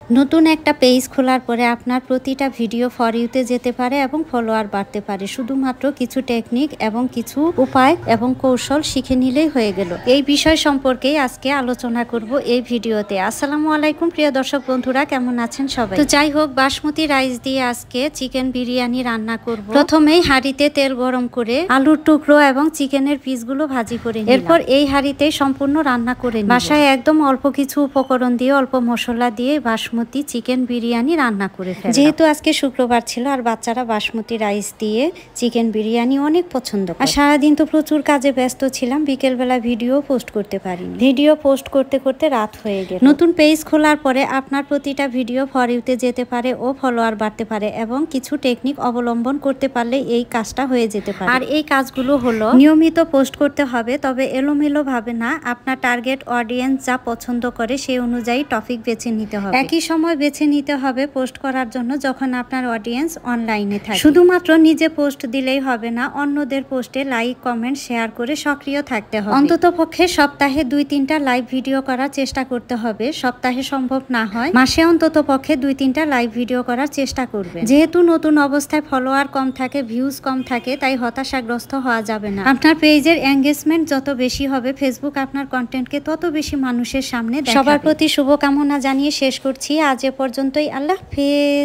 নতুন একটা পেজ খোলার পরে আপনার প্রতিটা ভিডিও ফর ইউতে যেতে পারে এবং ফলোয়ার বাড়তে পারে। শুধুমাত্র কিছু টেকনিক এবং কিছু উপায় এবং কৌশল শিখে নিলেই হয়ে গেল। এই বিষয় সম্পর্কেই আজকে আলোচনা করব এই ভিডিওতে। আসসালামু আলাইকুম প্রিয় দর্শক বন্ধুরা, কেমন আছেন সবাই? তো যাই হোক, বাসমতি রাইস দিয়ে আজকে চিকেন বিরিয়ানি রান্না করব। প্রথমেই হাঁড়িতে তেল গরম করে আলুর টুকরো এবং চিকেনের পিসগুলো ভাজি করে নিলাম। এরপর এই হাঁড়িতে সম্পূর্ণ রান্না করে নিব। বাসায় একদম অল্প কিছু উপকরণ দিয়ে, অল্প মশলা দিয়ে বাসমতি চিকেন বিরিয়ানি রান্না করে ফেললাম। যেহেতু আজকে শুক্রবার ছিল আর বাচ্চারা বাসমতি রাইস দিয়ে চিকেন বিরিয়ানি অনেক পছন্দ করে। আর সারাদিন তো প্রচুর কাজে ব্যস্ত ছিলাম, বিকেলবেলা ভিডিও পোস্ট করতে পারিনি। ভিডিও পোস্ট করতে করতে রাত হয়ে গেল। নতুন পেজ খোলার পরে আপনার প্রতিটা ভিডিও ফর ইউতে যেতে পারে ও ফলোয়ার বাড়তে পারে এবং কিছু টেকনিক অবলম্বন করতে পারলে এই কাজটা হয়ে যেতে পারে। আর এই কাজগুলো হলো, নিয়মিত পোস্ট করতে হবে, তবে এলোমেলো ভাবে না। আপনার টার্গেট অডিয়েন্স যা পছন্দ করে সেই অনুযায়ী টপিক বেছে নিতে হবে। একই সময় বেছে নিতে হবে পোস্ট করার জন্য যখন আপনার অডিয়েন্স অনলাইনে থাকে। শুধুমাত্র নিজে পোস্ট দিলেই হবে না, অন্যদের পোস্টে লাইক, কমেন্ট, শেয়ার করে সক্রিয় থাকতে হবে। অন্তত পক্ষে সপ্তাহে 2-3টা লাইভ ভিডিও করার চেষ্টা করতে হবে। সপ্তাহে সম্ভব না হয় মাসে অন্তত পক্ষে 2-3টা লাইভ ভিডিও করার চেষ্টা করবে। যেহেতু নতুন অবস্থায় ফলোয়ার কম থাকে, ভিউজ কম থাকে, তাই হতাশাগ্রস্ত হওয়া যাবে না। আপনার পেজের এঙ্গেজমেন্ট যত বেশি হবে, ফেসবুক আপনার কন্টেন্টকে তত বেশি মানুষের সামনে দেখাবে। সবার প্রতি শুভকামনা জানিয়ে শেষ করছি। আজ এ পর্যন্তই। আল্লাহ হাফেজ।